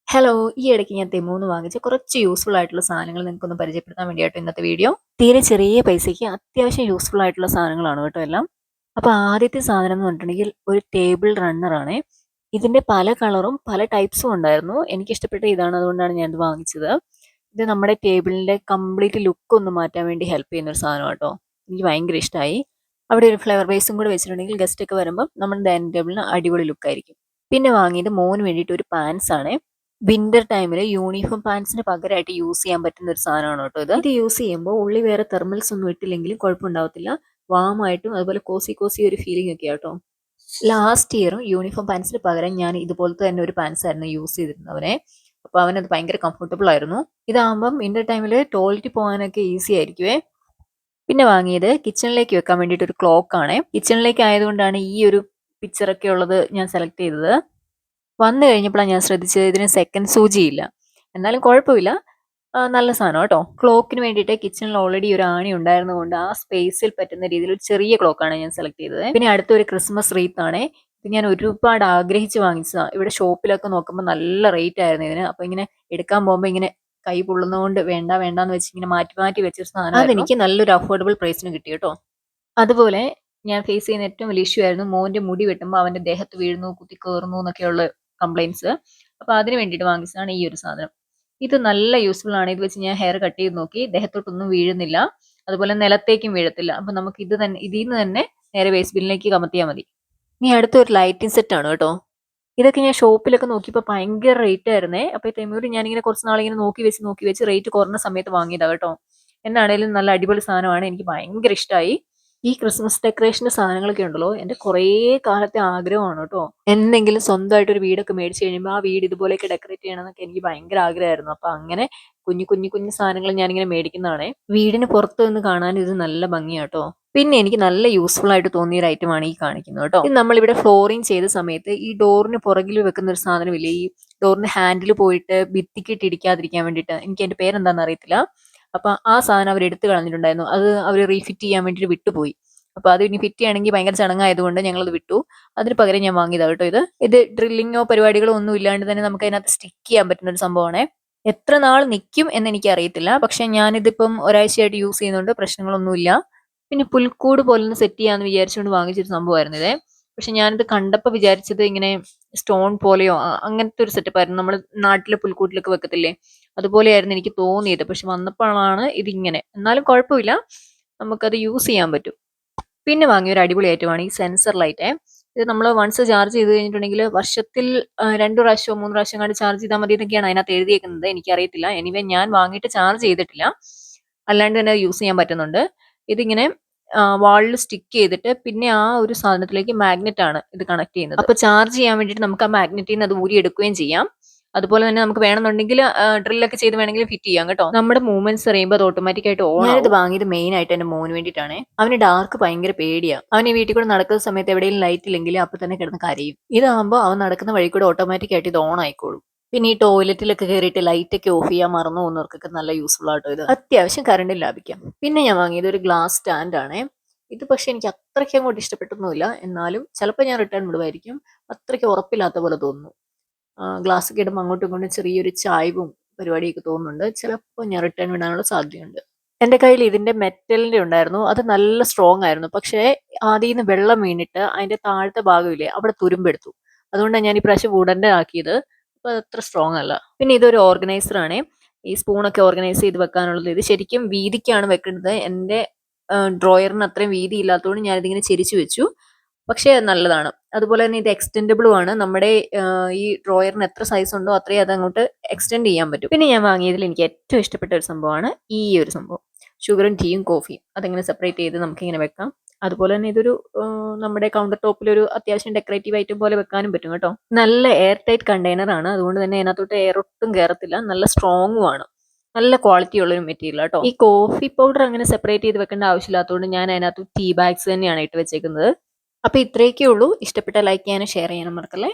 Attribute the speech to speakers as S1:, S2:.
S1: Hello! ഈ ഇടയ്ക്ക് ഞാൻ തെമ്മൂന്ന് വാങ്ങിച്ച കുറച്ച് യൂസ്ഫുൾ ആയിട്ടുള്ള സാധനങ്ങൾ നിങ്ങൾക്കൊന്ന് പരിചയപ്പെടുത്താൻ വേണ്ടിയാട്ടോ ഇന്നത്തെ വീഡിയോ. തീരെ ചെറിയ പൈസയ്ക്ക് അത്യാവശ്യം യൂസ്ഫുൾ ആയിട്ടുള്ള സാധനങ്ങളാണ് കേട്ടോ എല്ലാം. അപ്പോൾ ആദ്യത്തെ സാധനം എന്ന് പറഞ്ഞിട്ടുണ്ടെങ്കിൽ ഒരു ടേബിൾ റണ്ണറാണേ. ഇതിന്റെ പല കളറും പല ടൈപ്സും ഉണ്ടായിരുന്നു. എനിക്കിഷ്ടപ്പെട്ട ഇതാണ്, അതുകൊണ്ടാണ് ഞാൻ ഇത് വാങ്ങിച്ചത്. ഇത് നമ്മുടെ ടേബിളിന്റെ കംപ്ലീറ്റ് ലുക്ക് ഒന്ന് മാറ്റാൻ വേണ്ടി ഹെൽപ്പ് ചെയ്യുന്ന ഒരു സാധനം കേട്ടോ. എനിക്ക് ഭയങ്കര ഇഷ്ടമായി. അവിടെ ഒരു ഫ്ലവർ ബേസും കൂടെ വെച്ചിട്ടുണ്ടെങ്കിൽ ഗസ്റ്റ് ഒക്കെ വരുമ്പോൾ നമ്മുടെ ഡൈനിങ് ടേബിളിന് അടിപൊളി ലുക്കായിരിക്കും. പിന്നെ വാങ്ങിയത് മോന് വേണ്ടിയിട്ട് ഒരു പാൻസ് ആണ്. വിന്റർ ടൈമിൽ യൂണിഫോം പാൻസിന് പകരമായിട്ട് യൂസ് ചെയ്യാൻ പറ്റുന്ന ഒരു സാധനമാണ് കേട്ടോ ഇത് യൂസ് ചെയ്യുമ്പോൾ ഉള്ളി വേറെ തെർമൽസ് ഒന്നും ഇട്ടില്ലെങ്കിലും കുഴപ്പമുണ്ടാവത്തില്ല. വാമായിട്ടും അതുപോലെ കോസി കോസി ഒരു ഫീലിംഗ് ഒക്കെ ആട്ടോ. ലാസ്റ്റ് ഇയറും യൂണിഫോം പാൻസിന് പകരം ഞാൻ ഇതുപോലത്തെ തന്നെ ഒരു പാൻസ് ആയിരുന്നു യൂസ് ചെയ്തിരുന്നത് അവനെ. അപ്പോൾ അവനത് ഭയങ്കര കംഫർട്ടബിൾ ആയിരുന്നു. ഇതാകുമ്പം വിന്റർ ടൈമിൽ ടോയ്ലറ്റിൽ പോകാനൊക്കെ ഈസി ആയിരിക്കുവേ. പിന്നെ വാങ്ങിയത് കിച്ചണിലേക്ക് വെക്കാൻ വേണ്ടിയിട്ട് ഒരു ക്ലോക്ക് ആണ്. കിച്ചണിലേക്ക് ആയതുകൊണ്ടാണ് ഈ ഒരു പിക്ചറൊക്കെ ഉള്ളത് ഞാൻ സെലക്ട് ചെയ്തത്. വന്നു കഴിഞ്ഞപ്പോഴാണ് ഞാൻ ശ്രദ്ധിച്ചത് ഇതിന് സെക്കൻഡ് സൂചിയില്ല. എന്നാലും കുഴപ്പമില്ല, നല്ല സാധനം കേട്ടോ. ക്ലോക്കിന് വേണ്ടിയിട്ട് കിച്ചണിൽ ഓൾറെഡി ഒരു ആണി ഉണ്ടായിരുന്നതുകൊണ്ട് ആ സ്പേസിൽ പറ്റുന്ന രീതിയിൽ ഒരു ചെറിയ ക്ലോക്കാണ് ഞാൻ സെലക്ട് ചെയ്തത്. പിന്നെ അടുത്തൊരു ക്രിസ്മസ് റീത്ത് ആണ്. ഇത് ഞാൻ ഒരുപാട് ആഗ്രഹിച്ച് വാങ്ങിച്ചതാണ്. ഇവിടെ ഷോപ്പിലൊക്കെ നോക്കുമ്പോൾ നല്ല റേറ്റ് ആയിരുന്നു ഇതിന്. അപ്പോൾ ഇങ്ങനെ എടുക്കാൻ പോകുമ്പോൾ ഇങ്ങനെ കൈ പൊള്ളുന്നതുകൊണ്ട് വേണ്ട വേണ്ടാന്ന് വെച്ച് ഇങ്ങനെ മാറ്റി മാറ്റി വെച്ചൊരു സാധനം. അതെനിക്ക് നല്ലൊരു അഫോർഡബിൾ പ്രൈസിന് കിട്ടി കേട്ടോ. അതുപോലെ ഞാൻ ഫേസ് ചെയ്യുന്ന ഏറ്റവും വലിയ ഇഷ്യൂ ആയിരുന്നു മോന്റെ മുടി വെട്ടുമ്പോൾ അവന്റെ ദേഹത്ത് വീഴുന്നു, കുത്തി കയറുന്നു എന്നൊക്കെയുള്ള കംപ്ലൈൻസ്. അപ്പോൾ അതിന് വേണ്ടിയിട്ട് വാങ്ങിച്ചതാണ് ഈ ഒരു സാധനം. ഇത് നല്ല യൂസ്ഫുൾ ആണ്. ഇത് വെച്ച് ഞാൻ ഹെയർ കട്ട് ചെയ്ത് നോക്കി, ദേഹത്തോട്ടൊന്നും വീഴുന്നില്ല, അതുപോലെ നിലത്തേക്കും വീഴത്തില്ല. അപ്പോൾ നമുക്ക് ഇത് തന്നെ ഇതിൽ നിന്ന് തന്നെ നേരെ വേസ്റ്റ് ബിന്നിലേക്ക് കമത്തിയാൽ മതി. ഇനി അടുത്തൊരു ലൈറ്റിംഗ് സെറ്റ് ആണ് കേട്ടോ. ഇതൊക്കെ ഞാൻ ഷോപ്പിലൊക്കെ നോക്കിയപ്പോൾ ഭയങ്കര റേറ്റ് ആയിരുന്നേ. അപ്പോൾ ഈ തെമ്മൂര് ഞാനിങ്ങനെ കുറച്ച് നാളിങ്ങനെ നോക്കി വെച്ച് റേറ്റ് കുറഞ്ഞ സമയത്ത് വാങ്ങിയതാണ് കേട്ടോ. എന്നാണേലും നല്ല അടിപൊളി സാധനമാണ്, എനിക്ക് ഭയങ്കര ഇഷ്ടമായി. ഈ ക്രിസ്മസ് ഡെക്കറേഷന്റെ സാധനങ്ങളൊക്കെ ഉണ്ടല്ലോ, എന്റെ കുറേ കാലത്തെ ആഗ്രഹമാണ് കേട്ടോ. എന്തെങ്കിലും സ്വന്തമായിട്ട് ഒരു വീടൊക്കെ മേടിച്ചു കഴിയുമ്പോൾ ആ വീട് ഇതുപോലെയൊക്കെ ഡെക്കറേറ്റ് ചെയ്യണം എന്നൊക്കെ എനിക്ക് ഭയങ്കര ആഗ്രഹമായിരുന്നു. അപ്പൊ അങ്ങനെ കുഞ്ഞു സാധനങ്ങൾ ഞാനിങ്ങനെ മേടിക്കുന്നതാണ്. വീടിന് പുറത്ത് നിന്ന് കാണാൻ ഇത് നല്ല ഭംഗിയാട്ടോ. പിന്നെ എനിക്ക് നല്ല യൂസ്ഫുൾ ആയിട്ട് തോന്നിയ ഒരു ഐറ്റമാണ് ഈ കാണിക്കുന്നത് കേട്ടോ. ഇത് നമ്മളിവിടെ ഫ്ലോറിങ് ചെയ്ത സമയത്ത് ഈ ഡോറിന് പുറകിൽ വെക്കുന്ന ഒരു സാധനമില്ലേ, ഈ ഡോറിന്റെ ഹാൻഡിൽ പോയിട്ട് ഭിത്തിക്കിട്ട് ഇടിക്കാതിരിക്കാൻ വേണ്ടിയിട്ട്. എനിക്ക് അതിന്റെ പേരെന്താണെന്ന് അറിയത്തില്ല. അപ്പൊ ആ സാധനം അവർ എടുത്തു കളഞ്ഞിട്ടുണ്ടായിരുന്നു. അത് അവർ റീഫിറ്റ് ചെയ്യാൻ വേണ്ടിയിട്ട് വിട്ടുപോയി. അപ്പൊ അത് ഇനി ഫിറ്റ് ചെയ്യണമെങ്കിൽ ഭയങ്കര ചടങ്ങായതുകൊണ്ട് ഞങ്ങളത് വിട്ടു. അതിന് പകരം ഞാൻ വാങ്ങിയതാണ് കേട്ടോ ഇത്. ഇത് ഡ്രില്ലിങ്ങോ പരിപാടികളോ ഒന്നും ഇല്ലാണ്ട് തന്നെ നമുക്ക് അതിനകത്ത് സ്റ്റിക്ക് ചെയ്യാൻ പറ്റുന്ന ഒരു സംഭവമാണ്. എത്ര നാൾ നിൽക്കും എന്ന് എനിക്ക് അറിയത്തില്ല, പക്ഷെ ഞാനിതിപ്പം ഒരാഴ്ചയായിട്ട് യൂസ് ചെയ്യുന്നുണ്ട്, പ്രശ്നങ്ങളൊന്നുമില്ല. പിന്നെ പുൽക്കൂട് പോലെ ഒന്ന് സെറ്റ് ചെയ്യാന്ന് വിചാരിച്ചുകൊണ്ട് വാങ്ങിച്ചൊരു സംഭവമായിരുന്നു ഇത്. പക്ഷെ ഞാനിത് കണ്ടപ്പോൾ വിചാരിച്ചത് ഇങ്ങനെ സ്റ്റോൺ പോലെയോ അങ്ങനത്തെ ഒരു സെറ്റപ്പ് ആയിരുന്നു. നമ്മൾ നാട്ടിലെ പുൽക്കൂട്ടിലൊക്കെ വെക്കത്തില്ലേ, അതുപോലെയായിരുന്നു എനിക്ക് തോന്നിയത്. പക്ഷെ വന്നപ്പോഴാണ് ഇതിങ്ങനെ. എന്നാലും കുഴപ്പമില്ല, നമുക്കത് യൂസ് ചെയ്യാൻ പറ്റും. പിന്നെ വാങ്ങിയ ഒരു അടിപൊളി ഐറ്റമാണ് ഈ സെൻസർ ലൈറ്റ്. ഇത് നമ്മൾ വൺസ് ചാർജ് ചെയ്ത് കഴിഞ്ഞിട്ടുണ്ടെങ്കിൽ വർഷത്തിൽ 2 പ്രാവശ്യമോ 3 പ്രാവശ്യം കണ്ട് ചാർജ് ചെയ്താൽ മതി എന്നൊക്കെയാണ് അതിനകത്ത് എഴുതിയേക്കുന്നത്. എനിക്കറിയത്തില്ല, എനിവേ ഞാൻ വാങ്ങിയിട്ട് ചാർജ് ചെയ്തിട്ടില്ല, അല്ലാണ്ട് തന്നെ യൂസ് ചെയ്യാൻ പറ്റുന്നുണ്ട്. ഇതിങ്ങനെ വാളിൽ സ്റ്റിക്ക് ചെയ്തിട്ട് പിന്നെ ആ ഒരു സാധനത്തിലേക്ക് മാഗ്നറ്റ് ആണ് ഇത് കണക്ട് ചെയ്യുന്നത്. അപ്പൊ ചാർജ് ചെയ്യാൻ വേണ്ടിയിട്ട് നമുക്ക് ആ മാഗ്നറ്റിൽ നിന്ന് അത് ഊരി എടുക്കുകയും ചെയ്യാം. അതുപോലെ തന്നെ നമുക്ക് വേണമെന്നുണ്ടെങ്കിൽ ഡ്രില്ലൊക്കെ ചെയ്ത് വേണമെങ്കിൽ ഫിറ്റ് ചെയ്യാം കേട്ടോ. നമ്മുടെ മൂവ്മെന്റ്സ് അറിയുമ്പോൾ അത് ഓട്ടോമാറ്റിക് ആയിട്ട് ഓൺ. ഞാനിത് വാങ്ങിയത് മെയിൻ ആയിട്ട് എന്റെ മോന് വേണ്ടിയിട്ടാണ്. അവന് ഡാർക്ക് ഭയങ്കര പേടിയാണ്. അവൻ ഈ വീട്ടിൽ കൂടെ നടക്കുന്ന സമയത്ത് എവിടെയെങ്കിലും ലൈറ്റ് ഇല്ലെങ്കിൽ അപ്പൊ തന്നെ കിടന്ന് കരയും. ഇതാകുമ്പോൾ അവൻ നടക്കുന്ന വഴി കൂടെ ഓട്ടോമാറ്റിക് ആയിട്ട് ഇത് ഓൺ ആയിക്കോളും. പിന്നെ ഈ ടോയ്ലറ്റിലൊക്കെ കയറിയിട്ട് ലൈറ്റ് ഒക്കെ ഓഫ് ചെയ്യാൻ മറന്നു പോകുന്നവർക്കൊക്കെ നല്ല യൂസ്ഫുൾ ആട്ടോ ഇത്. അത്യാവശ്യം കറണ്ടും ലാഭിക്കാം. പിന്നെ ഞാൻ വാങ്ങിയത് ഒരു ഗ്ലാസ് സ്റ്റാൻഡ് ആണ്. ഇത് പക്ഷെ എനിക്ക് അത്രയ്ക്ക് അങ്ങോട്ട് ഇഷ്ടപ്പെട്ടൊന്നുമില്ല. എന്നാലും ചിലപ്പോൾ ഞാൻ റിട്ടേൺ വിടുമായിരിക്കും. അത്രയ്ക്ക് ഉറപ്പില്ലാത്ത പോലെ തോന്നുന്നു. ഗ്ലാസ് ഒക്കെ ഇടുമ്പോൾ അങ്ങോട്ടും ഇങ്ങോട്ടും ചെറിയൊരു ചായ്വും പരിപാടിയൊക്കെ തോന്നുന്നുണ്ട്. ചിലപ്പോൾ ഞാൻ റിട്ടേൺ വിടാനുള്ള സാധ്യതയുണ്ട്. എൻ്റെ കയ്യിൽ ഇതിന്റെ മെറ്റലിന്റെ ഉണ്ടായിരുന്നു. അത് നല്ല സ്ട്രോങ് ആയിരുന്നു. പക്ഷേ ആദ്യം നിന്ന് വെള്ളം വീണിട്ട് അതിന്റെ താഴത്തെ ഭാഗമില്ലേ അവിടെ തുരുമ്പെടുത്തു. അതുകൊണ്ടാണ് ഞാൻ ഈ പ്രാവശ്യം വുഡന്റെ ആക്കിയത്. അപ്പൊ അത്ര സ്ട്രോങ് അല്ല. പിന്നെ ഇതൊരു ഓർഗനൈസർ ആണ്. ഈ സ്പൂണൊക്കെ ഓർഗനൈസ് ചെയ്ത് വെക്കാനുള്ളത്. ഇത് ശരിക്കും വീതിക്കാണ് വെക്കുന്നത്. എൻ്റെ ഡ്രോയറിന് അത്രയും വീതി ഇല്ലാത്തതുകൊണ്ട് ഞാനിതിങ്ങനെ ചെരിച്ചു വെച്ചു. പക്ഷേ അത് നല്ലതാണ്. അതുപോലെ തന്നെ ഇത് എക്സ്റ്റെൻഡബിളും ആണ്. നമ്മുടെ ഈ ഡ്രോയറിന് എത്ര സൈസ് ഉണ്ടോ അത്രയും അത് അങ്ങോട്ട് എക്സ്റ്റെൻഡ് ചെയ്യാൻ പറ്റും. പിന്നെ ഞാൻ വാങ്ങിയതിൽ എനിക്ക് ഏറ്റവും ഇഷ്ടപ്പെട്ട ഒരു സംഭവമാണ് ഈ ഒരു സംഭവം. ഷുഗറും ടീയും കോഫിയും അതെങ്ങനെ സെപ്പറേറ്റ് ചെയ്ത് നമുക്കിങ്ങനെ വെക്കാം. അതുപോലെ തന്നെ ഇതൊരു നമ്മുടെ കൗണ്ടർ ടോപ്പിൽ ഒരു അത്യാവശ്യം ഡെക്കറേറ്റീവ് ഐറ്റം പോലെ വെക്കാനും പറ്റും കേട്ടോ. നല്ല എയർ ടൈറ്റ് കണ്ടെയ്നർ ആണ്. അതുകൊണ്ട് തന്നെ അതിനകത്തോട്ട് എയർ ഒട്ടും കയറത്തില്ല. നല്ല സ്ട്രോങ്ങും ആണ്. നല്ല ക്വാളിറ്റി ഉള്ളൊരു മെറ്റീരിയൽ കേട്ടോ. ഈ കോഫി പൗഡർ അങ്ങനെ സെപ്പറേറ്റ് ചെയ്ത് വെക്കേണ്ട ആവശ്യമില്ലാത്തതുകൊണ്ട് ഞാൻ അതിനകത്ത് ടീ ബാഗ്സ് തന്നെയാണ് ഇട്ട് വെച്ചേക്കുന്നത്. അപ്പൊ ഇത്രയൊക്കെ ഉള്ളൂ. ഇഷ്ടപ്പെട്ട ലൈക്ക് ചെയ്യാനും ഷെയർ ചെയ്യാനും മറക്കല്ലേ.